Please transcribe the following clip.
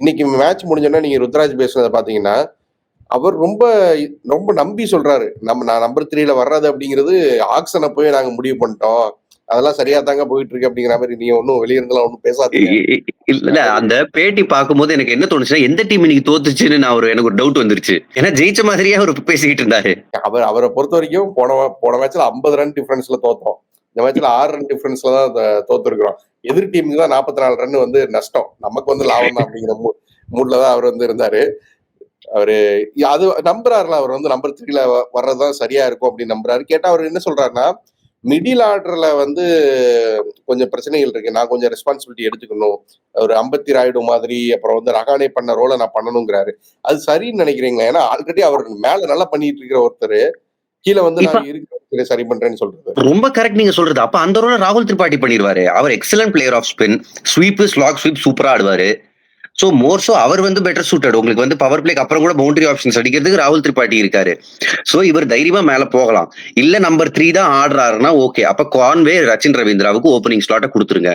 இன்னைக்கு மேட்ச் முடிஞ்சோனே நீங்க ருத்ராஜ் பேசுனத பார்த்தீங்கன்னா, அவர் ரொம்ப ரொம்ப நம்பி சொல்றாரு. நான் நம்பர் 3ல வர்றது அப்படிங்கிறது ஆக்ஷன் அப்பவே நாங்க முடிவு பண்ணிட்டோம். அதெல்லாம் சரியா தாங்க போயிட்டு இருக்கு அப்படிங்கிற மாரி நீங்க ஒண்ணும் வெளிய இருந்தெல்லாம் ஒண்ணும் இ பேசாதீங்க. இ இல்ல அந்த பேட்டி பார்க்கும்போது எனக்கு என்ன தோணுச்சுன்னா, எந்த டீம் இன்னைக்கு தோத்துச்சுன்னு எனக்கு ஒரு டவுட் வந்துருச்சு. ஏன்னா ஜெயிச்ச மாதிரியே அவரு பேசிக்கிட்டு இருந்தாரு. அவர பொறுத்தவரைக்கும் போன மேட்ச்ல 50 ரன் டிஃபரன்ஸ்ல தோத்தோம். இந்த மேட்ச்ல 6 ரன் டிஃபரன்ஸ்ல தான் தோத்துருக்கிறோம். எதிர் டீமுக்கு தான் 44 ரன் வந்து நஷ்டம். நமக்கு வந்து லாபம் தான் அப்படிங்கிற மூட்ல தான் அவர் வந்து இருந்தாரு. அவரு அது நம்புறாருல அவர் வந்து நம்பர் 3ல வர்றதுதான் சரியா இருக்கும் அப்படின்னு நம்புறாரு. கேட்டா அவரு என்ன சொல்றாருன்னா, மிடில் ஆர்டர்ல வந்து கொஞ்சம் பிரச்சனைகள் இருக்கு. நான் கொஞ்சம் ரெஸ்பான்சிபிலிட்டி எடுத்துக்கணும். ஒரு அம்பத்தி ராயுடு மாதிரி, அப்புறம் வந்து ரஹானே பண்ண ரோல நான் பண்ணணுங்கிறாரு. அது சரின்னு நினைக்கிறீங்களா? ஏன்னா ஆல்ரெடி அவர் மேல நல்லா பண்ணிட்டு இருக்கிற ஒருத்தரு, கீழ வந்து இப்ப நான் இருக்கிற சரி பண்றேன்னு சொல்றது. ரொம்ப கரெக்ட் நீங்க சொல்றது. அப்ப அந்த ரோல ராகுல் திரிபாட்டி பண்ணிருவாரு. அவர் excellent player of spin. Sweep, slog sweep சூப்பரா ஆடுவாரு. சோ மோர் சோ அவர் வந்து பெட்டர் சூட்டட். உங்களுக்கு வந்து பவர் பிளேக்கு அப்புறம் கூட பவுண்டரி ஆப்ஷன்ஸ் அடிக்கிறதுக்கு ராகுல் திரிபாட்டி இருக்காரு. சோ இவர் தைரியமா மேல போகலாம். இல்ல நம்பர் 3 தான் ஆடுறாருன்னா ஓகே. அப்ப கான்வே, ரச்சின் ரவீந்திராவுக்கு ஓப்பனிங் ஸ்லாட்ட குடுத்துருங்க.